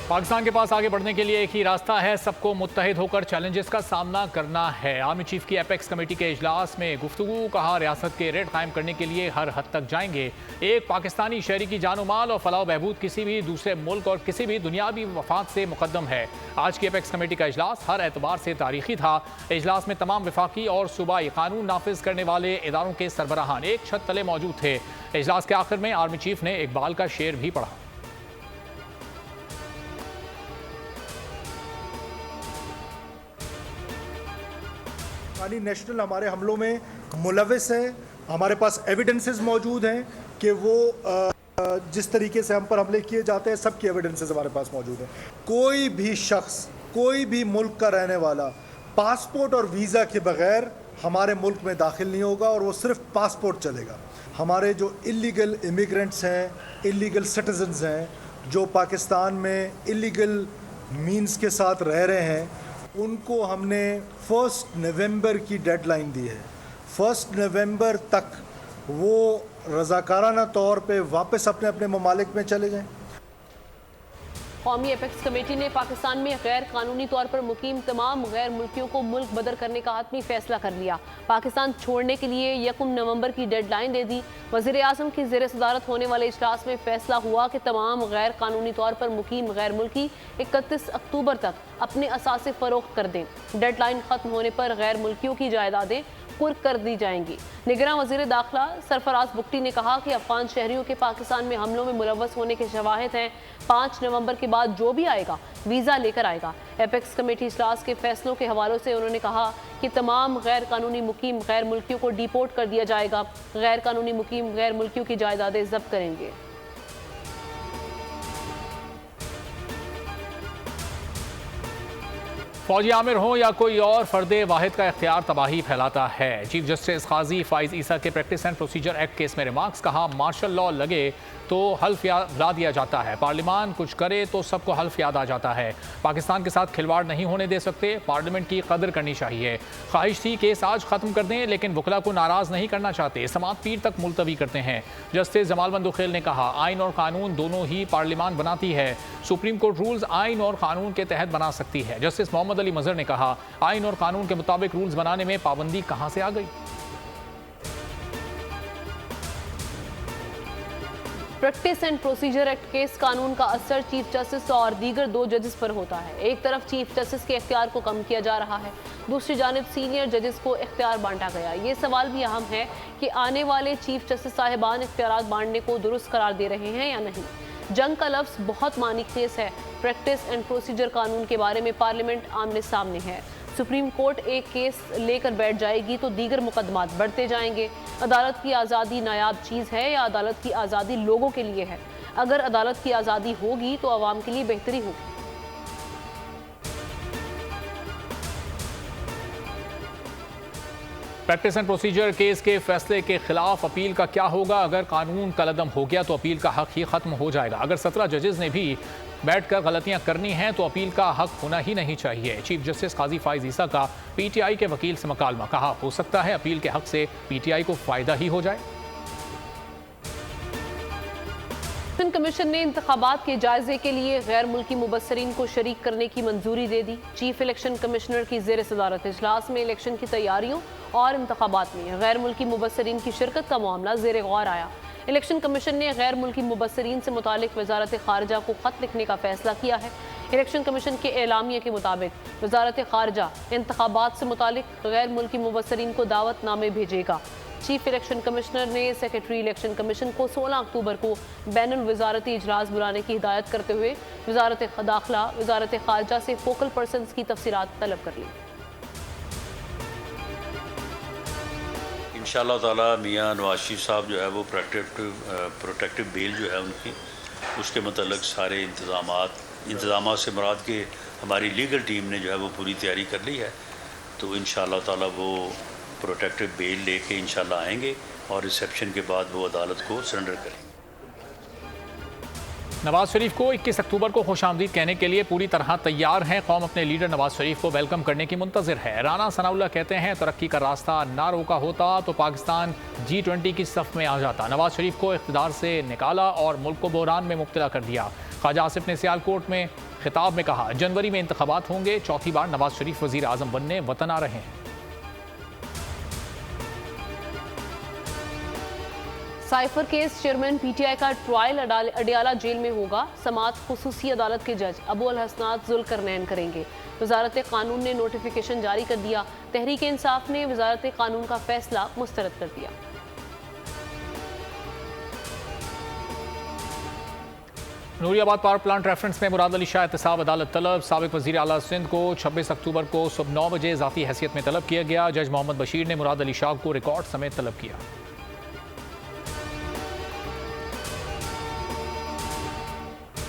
पाकिस्तान के पास आगे बढ़ने के लिए एक ही रास्ता है, सबको मुत्तहिद होकर चैलेंजेस का सामना करना है। आर्मी चीफ की एपेक्स कमेटी के इजलास में गुफ्तगू, कहा रियासत के रेट कायम करने के लिए हर हद तक जाएंगे। एक पाकिस्तानी शहरी की जानो माल और फलाह बहबूद किसी भी दूसरे मुल्क और किसी भी दुनियावी मफाद से मुकद्दम है। आज की एपेक्स कमेटी का इजलास हर एतबार से तारीखी था। इजलास में तमाम वफाकी और सूबाई कानून नाफिज करने वाले इदारों के सरबराहान एक छत तले मौजूद थे। इजलास के आखिर में आर्मी चीफ ने इकबाल का शेर भी पढ़ा। नेशनल हमारे हमलों में मुलविस है। हमारे पास एविडेंसेस मौजूद हैं कि वो जिस तरीके से हम पर हमले किए जाते हैं, सबकी एविडेंसेस हमारे पास मौजूद हैं। कोई भी शख्स, कोई भी मुल्क का रहने वाला पासपोर्ट और वीज़ा के बगैर हमारे मुल्क में दाखिल नहीं होगा और वो सिर्फ पासपोर्ट चलेगा। हमारे जो इलीगल इमिग्रेंट्स हैं, इलीगल सिटीजन्स हैं, जो पाकिस्तान में इलीगल मीन्स के साथ रह रहे हैं, उनको हमने 1 नवंबर की डेडलाइन दी है। 1 नवंबर तक वो रज़ाकाराना तौर पे वापस अपने अपने ममालिक में चले जाएं। कौमी एपेक्स कमेटी ने पाकिस्तान में गैर कानूनी तौर पर मुकीम तमाम गैर मुल्कियों को मुल्क बदर करने का हतमी फैसला कर लिया। पाकिस्तान छोड़ने के लिए 1 नवंबर की डेडलाइन दे दी। वज़ीर आज़म की ज़ेर सदारत होने वाले इजलास में फैसला हुआ कि तमाम गैर कानूनी तौर पर मुकीम गैर मुल्की 31 अक्टूबर तक अपने असासे फ़रोख्त कर दें। डेडलाइन ख़त्म होने पर गैर मुल्कियों की जायदादें कुर्क कर दी जाएंगी। निगरान वज़ीर दाखिला सरफराज बुगटी ने कहा कि अफगान शहरियों के पाकिस्तान में हमलों में मुलव्वस होने के शवाहिद हैं। 5 नवंबर के बाद जो भी आएगा वीज़ा लेकर आएगा। एपेक्स कमेटी इजलास के फैसलों के हवालों से उन्होंने कहा कि तमाम गैर कानूनी मुकीम गैर मुल्कियों को डिपोर्ट कर दिया जाएगा। गैर कानूनी मुकीम गैर मुल्कियों की जायदादें जब्त करेंगे। फौजी आमिर हो या कोई और फर्दे वाहिद का इख्तियार तबाही फैलाता है। चीफ जस्टिस काजी फाइज ईसा के practice and procedure act case में रिमार्क्स, कहा मार्शल लॉ लगे तो हल्फ ला दिया जाता है, पार्लियामान कुछ करे तो सबको हल्फ याद आ जाता है। पाकिस्तान के साथ खिलवाड़ नहीं होने दे सकते, पार्लियामेंट की कदर करनी चाहिए। ख्वाहिश थी केस आज ख़त्म कर दें, लेकिन वकला को नाराज़ नहीं करना चाहते, समाअत पीर तक मुलतवी करते हैं। जस्टिस जमाल बंदुखेल ने कहा आइन और कानून दोनों ही पार्लियामान बनाती है, सुप्रीम कोर्ट रूल्स आइन और कानून के तहत बना सकती है। जस्टिस मोहम्मद अली मजहर ने कहा आइन और कानून के मुताबिक रूल्स बनाने में पाबंदी कहां से आ गई। Practice and procedure act case कानून का असर चीफ जस्टिस और दीगर 2 जजेस पर होता है। एक तरफ चीफ जस्टिस के इख्तियार को कम किया जा रहा है, दूसरी जानिब सीनियर जजेस को इख्तियार बांटा गया। ये सवाल भी अहम है कि आने वाले चीफ जस्टिस साहिबान इख्तियार बांटने को दुरुस्त करार दे रहे हैं या नहीं। जंग का लफ्ज़ बहुत मानीखेज है। प्रैक्टिस एंड प्रोसीजर कानून के बारे में पार्लियामेंट आमने सामने है। सुप्रीम कोर्ट एक केस लेकर बैठ जाएगी तो दीगर मुकदमात बढ़ते जाएंगे। अदालत की आज़ादी नायाब चीज़ है या अदालत की आज़ादी लोगों के लिए है? अगर अदालत की आज़ादी होगी तो आवाम के लिए बेहतरी होगी। प्रैक्टिस एंड प्रोसीजर केस के फैसले के खिलाफ अपील का क्या होगा? अगर कानून कलअदम हो गया तो अपील का हक ही खत्म हो जाएगा। अगर 17 जजेस ने भी बैठकर गलतियां करनी हैं तो अपील का हक होना ही नहीं चाहिए। चीफ जस्टिस काजी फाइज ईसा का पीटीआई के वकील से मुकालमा, कहा हो सकता है अपील के हक से पीटीआई को फायदा ही हो जाए। इलेक्शन कमीशन ने इंतखाबात के जायजे के लिए गैर मुल्की मुबस्सरीन को शरीक करने की मंजूरी दे दी। चीफ इलेक्शन कमिश्नर की ज़ेर सदारत इजलास में इलेक्शन की तैयारियों और इंतखाबात में गैर मुल्की मुबस्सरीन की शिरकत का मामला ज़ेर गौर आया। इलेक्शन कमीशन ने गैर मुल्की मुबस्सरीन से मुतालिक वजारत खारजा को ख़त लिखने का फैसला किया है। इलेक्शन कमीशन के एलामिया के मुताबिक वजारत खारजा इंतखाबात से मुतालिक गैर मुल्की मुबस्सरीन को दावतनामे भेजेगा। चीफ इलेक्शन कमिश्नर ने सेक्रेटरी इलेक्शन कमीशन को 16 अक्टूबर को बैनुल वजारती इजलास बुलाने की हिदायत करते हुए वजारत दाखिला, वजारत खारजा से फोकल पर्सनस की तफसीलात तलब कर ली। इंशाअल्लाह ताला मियाँ नवाज शरीफ साहब जो है वो प्रोटेक्टिव बेल जो है उनकी, उसके मतलब सारे इंतज़ामात से मुराद के हमारी लीगल टीम ने जो है वो पूरी तैयारी कर ली है। तो इंशाअल्लाह ताला वो प्रोटेक्टिव बेल लेके इंशाल्लाह आएंगे और रिसेप्शन के बाद वो अदालत को सरेंडर करेंगे। नवाज शरीफ को 21 अक्टूबर को खुशामदीद कहने के लिए पूरी तरह तैयार हैं। कौम अपने लीडर नवाज शरीफ को वेलकम करने की मुंतज़िर है। राना सनाउल्लाह कहते हैं तरक्की का रास्ता ना रोका होता तो पाकिस्तान G20 की सफ में आ जाता। नवाज शरीफ को इख्तिदार से निकाला और मुल्क को बहरान में मुब्तला कर दिया। ख्वाजा आसिफ ने सियालकोट में खिताब में कहा, जनवरी में इंतखाबात होंगे, चौथी बार नवाज शरीफ वजीर आजम बनने वतन आ रहे हैं। साइफर केस चेयरमैन पीटीआई का ट्रायल अडियाला जेल में होगा। समाअत खुसूसी अदालत के जज अबू अल हसनात जुल्करनैन करेंगे। वजारत कानून ने नोटिफिकेशन जारी कर दिया। तहरीक इंसाफ ने वजारत कानून का फैसला मुस्तरद कर दिया। नूरियाबाद पावर प्लांट रेफरेंस में मुराद अली शाह एहतसाब अदालत तलब। साबिक वजीर आला सिंध को 26 अक्टूबर को सुबह 9 बजे ज़ाती हैसियत में तलब किया गया। जज मोहम्मद बशीर ने मुराद अली शाह को रिकॉर्ड समेत तलब किया।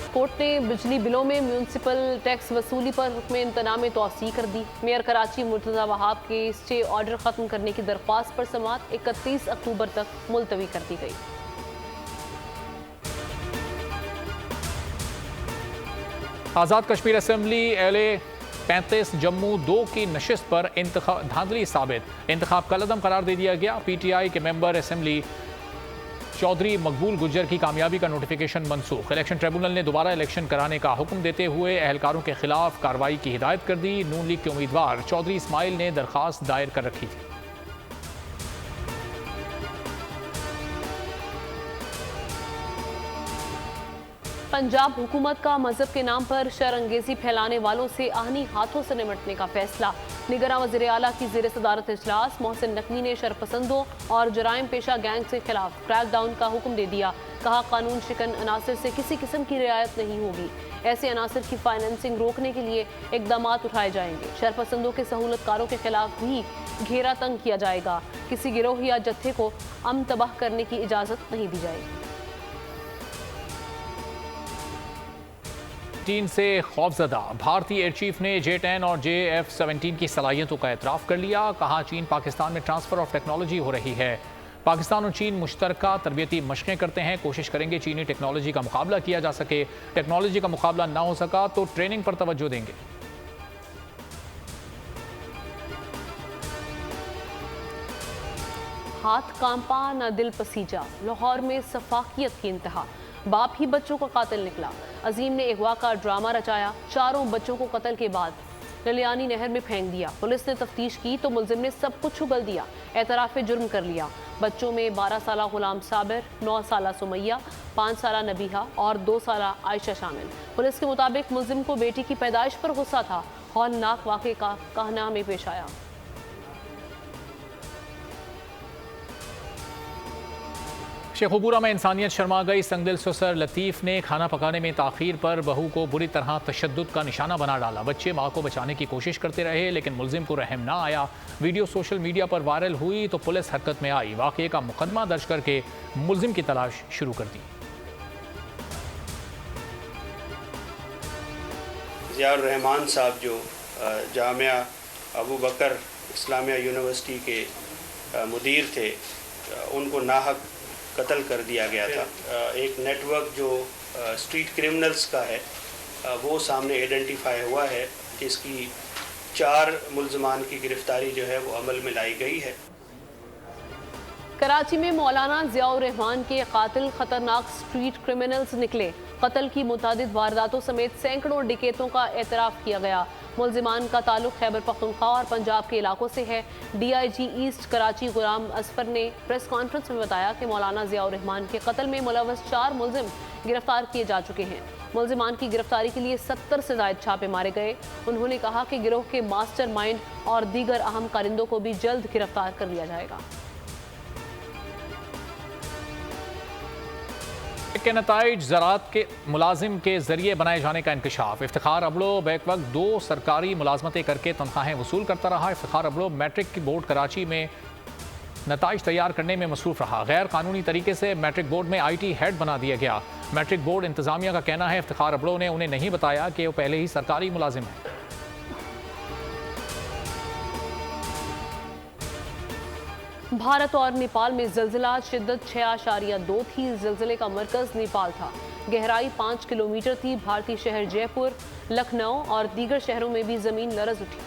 कोर्ट ने बिजली बिलों में म्यूनसिपल टैक्स वसूली पर हुक्म इंतनाम में तोसी कर दी। मेयर कराची मुर्तज़ा वहाब के स्टे ऑर्डर खत्म करने की दरख्वास्त पर समाअत 31 अक्टूबर तक मुलतवी कर दी गई। आज़ाद कश्मीर असम्बली LA 35 जम्मू 2 की नशिस्त पर धांधली साबित इंतखाब कलअदम करार दे दिया गया। PTI के मेंबर असम्बली चौधरी मकबूल गुज्जर की कामयाबी का नोटिफिकेशन मनसूख। इलेक्शन ट्रिब्यूनल ने दोबारा इलेक्शन कराने का हुक्म देते हुए एहलकारों के खिलाफ कार्रवाई की हिदायत कर दी। नून लीग के उम्मीदवार चौधरी इस्माइल ने दरखास्त दायर कर रखी थी। पंजाब हुकूमत का मजहब के नाम पर शरअंगेजी फैलाने वालों से आहनी हाथों से निपटने का फैसला। निगरान वज़ीर आला की ज़ेर सदारत इजलास मोहसिन नकवी ने शरपसंदों और जराइम पेशा गैंग के खिलाफ क्रैकडाउन का हुक्म दे दिया। कहा, कानून शिकन अनासर से किसी किस्म की रियायत नहीं होगी। ऐसे अनासर की फाइनेंसिंग रोकने के लिए इकदाम उठाए जाएंगे। शरपसंदों के सहूलतकारों के खिलाफ भी घेरा तंग किया जाएगा। किसी गिरोह या जत्थे को अमन तबाह करने की इजाज़त नहीं दी जाएगी। चीन से खौफजदा भारतीय एयर चीफ ने J-10 और JF-17 की सलाहियतों का एतराफ़ कर लिया। कहा, चीन पाकिस्तान में ट्रांसफ़र ऑफ टेक्नोलॉजी हो रही है। पाकिस्तान और चीन मुश्तरका तरबियती मशक़ें करते हैं। कोशिश करेंगे चीनी टेक्नोलॉजी का मुकाबला किया जा सके। टेक्नोलॉजी का मुकाबला ना हो सका तो ट्रेनिंग पर तवज्जो देंगे। हाथ कांपा न दिल पसीजा। लाहौर में सफाकियत की इंतहा। बाप ही बच्चों का कातिल निकला। अजीम ने अगवा का ड्रामा रचाया। चारों बच्चों को कत्ल के बाद ललियानी नहर में फेंक दिया। पुलिस ने तफ्तीश की तो मुलजिम ने सब कुछ उगल दिया। एतराफ़ जुर्म कर लिया। बच्चों में 12 साला गुलाम साबिर, 9 साला सुमैया, 5 साला नबीहा और 2 साला आयशा शामिल। पुलिस के मुताबिक मुलजिम को बेटी की पैदाइश पर गुस्सा था। हौलनाक वाक़े का कहना में पेश आया। शेखुपुरा में इंसानियत शर्मा गई। संगदिल ससुर लतीफ़ ने खाना पकाने में ताख़ीर पर बहू को बुरी तरह तशद्दुद का निशाना बना डाला। बच्चे माँ को बचाने की कोशिश करते रहे लेकिन मुलजिम को रहम ना आया। वीडियो सोशल मीडिया पर वायरल हुई तो पुलिस हरकत में आई। वाक़े का मुकदमा दर्ज करके मुलजिम की तलाश शुरू कर दी। ज़ियाउर रहमान साहब जो जामिया अबू बकर इस्लामिया यूनिवर्सिटी के मुदीर थे, उनको नाहक कत्ल कर दिया गया था। एक नेटवर्क जो स्ट्रीट क्रिमिनल्स का है वो सामने आइडेंटिफाई हुआ है, जिसकी 4 मुल्ज़मान की गिरफ्तारी जो है वो अमल में लाई गई है। कराची में मौलाना ज़ियाउर रहमान के कातिल खतरनाक स्ट्रीट क्रिमिनल्स निकले। कत्ल की मुतादिद वारदातों समेत सैकड़ों डिकेतों का एतराफ़ किया गया। मुलजिमान का ताल्लुक खैबर पख्तूनख्वा और पंजाब के इलाकों से है। DIG ईस्ट कराची गुलाम असफर ने प्रेस कॉन्फ्रेंस में बताया कि मौलाना ज़ियाउर रहमान के कत्ल में मुलव्वस 4 मुलजिम गिरफ्तार किए जा चुके हैं। मुलजिमान की गिरफ्तारी के लिए 70 से ज़ायद छापे मारे गए। उन्होंने कहा कि गिरोह के मास्टर माइंड और दीगर अहम कारिंदों को भी जल्द गिरफ्तार कर लिया जाएगा। के नताइज ज़राअत के मुलाजिम के जरिए बनाए जाने का इंकशाफ। इफ्तिखार अबलो बैक वक्त 2 सरकारी मुलाजमतें करके तनख्वाहें वसूल करता रहा। इफ्तिखार अबलो मैट्रिक की बोर्ड कराची में नताइज तैयार करने में मसरूफ़ रहा। गैर कानूनी तरीके से मैट्रिक बोर्ड में IT हेड बना दिया गया। मैट्रिक बोर्ड इंतज़ामिया का कहना है इफ्तिखार अबलो ने उन्हें नहीं बताया कि वो पहले ही सरकारी मुलाजिम है। भारत और नेपाल में ज़लज़ला शिद्दत 6.2 थी। ज़लज़ले का मरकज़ नेपाल था। गहराई 5 किलोमीटर थी। भारतीय शहर जयपुर, लखनऊ और दीगर शहरों में भी ज़मीन लरज़ उठी।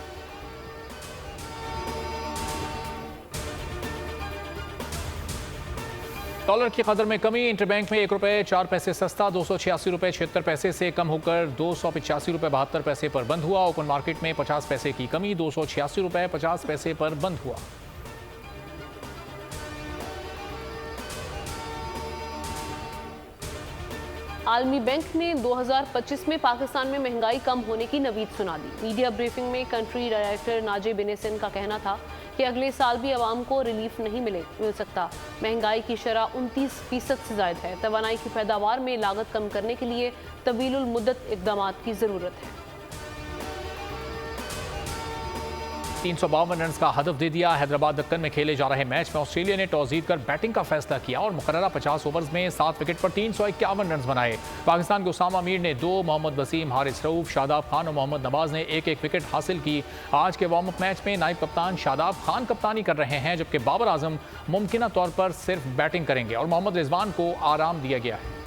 डॉलर की कदर में कमी। इंटरबैंक में 1 रुपये 4 पैसे सस्ता 286 रुपये 76 पैसे से कम होकर 285 रुपये 72 पैसे पर बंद हुआ। ओपन मार्केट में 50 पैसे की कमी 286 रुपये 50 पैसे पर बंद हुआ। आलमी बैंक ने 2025 में पाकिस्तान में महंगाई कम होने की नवीद सुना दी। मीडिया ब्रीफिंग में कंट्री डायरेक्टर नाजे बिनेसन का कहना था कि अगले साल भी आवाम को रिलीफ नहीं मिल सकता। महंगाई की शरह 29% से ज्यादा है। तवानाई की पैदावार में लागत कम करने के लिए तवीलुल मुद्दत इक़दामात की ज़रूरत है। 352 रन का हदफ दे दिया। हैदराबाद दक्कन में खेले जा रहे मैच में ऑस्ट्रेलिया ने टॉस जीतकर बैटिंग का फैसला किया और मुकर्ररा 50 ओवर्स में 7 विकेट पर 351 रन बनाए। पाकिस्तान के उसामा मीर ने 2, मोहम्मद वसीम, हारिस रऊफ, शादाब खान और मोहम्मद नवाज ने 1-1 विकेट हासिल की। आज के वार्म अप मैच में नायब कप्तान शादाब खान कप्तानी कर रहे हैं, जबकि बाबर आजम मुमकिना तौर पर सिर्फ बैटिंग करेंगे और मोहम्मद रिजवान को आराम दिया गया है।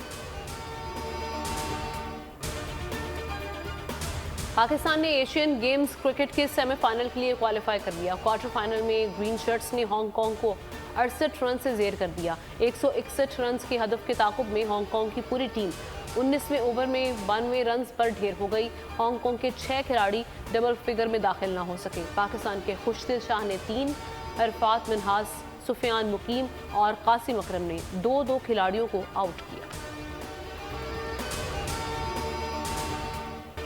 पाकिस्तान ने एशियन गेम्स क्रिकेट के सेमीफाइनल के लिए क्वालिफाई कर लिया। क्वार्टर फाइनल में ग्रीन शर्ट्स ने हांगकांग को 68 रन से जेर कर दिया। 161 रन के हदफ के ताकुब में हांगकांग की पूरी टीम 19वें ओवर में 92 रन पर ढेर हो गई। हांगकांग के 6 खिलाड़ी डबल फिगर में दाखिल न हो सके। पाकिस्तान के खुशदिल शाह ने 3, अरफात मिनहास, सुफियान मुकीम और कासिम अकरम ने 2-2 खिलाड़ियों को आउट किया।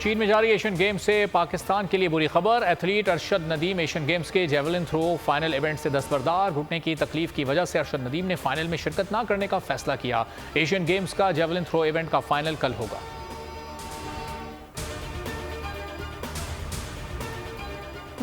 चीन में जारी एशियन गेम्स से पाकिस्तान के लिए बुरी खबर। Athlete Arshad Nadeem Asian games के जेवलिन थ्रो फाइनल इवेंट से दस्तबरदार। घुटने की तकलीफ की वजह से अरशद नदीम ने फाइनल में शिरकत न करने का फैसला किया। एशियन गेम्स का जेवलिन थ्रो इवेंट का फाइनल कल होगा।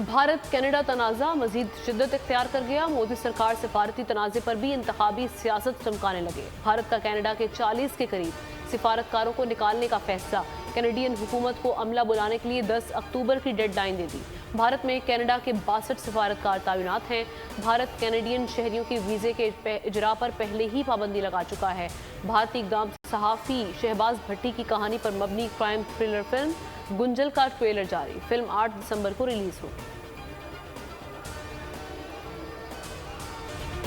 भारत कनाडा तनाज़ा मजीद शिद्दत इख्तियार कर गया। मोदी सरकार सिफारती तनाज़े पर भी इंतखाबी सियासत चमकाने लगे। भारत का कनाडा के 40 के करीब सिफारतकारों को निकालने का फैसला। कैनेडियन हुकूमत को अमला बुलाने के लिए 10 अक्टूबर की डेडलाइन दे दी। भारत में कनाडा के 62 सिफारतकार तैनात हैं। भारत कैनेडियन शहरियों के वीज़े के इजरा पर पहले ही पाबंदी लगा चुका है। भारतीय इक़दाम सहाफ़ी शहबाज भट्टी की कहानी पर मबनी क्राइम थ्रिलर फिल्म गुंजल का ट्रेलर जारी। फिल्म 8 दिसंबर को रिलीज होगी।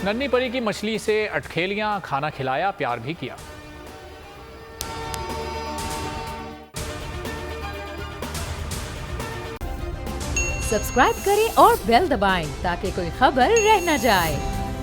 नन्ही परी की मछली से अटखेलियां, खाना खिलाया, प्यार भी किया। सब्सक्राइब करें और बेल दबाएं ताकि कोई खबर रह न जाए।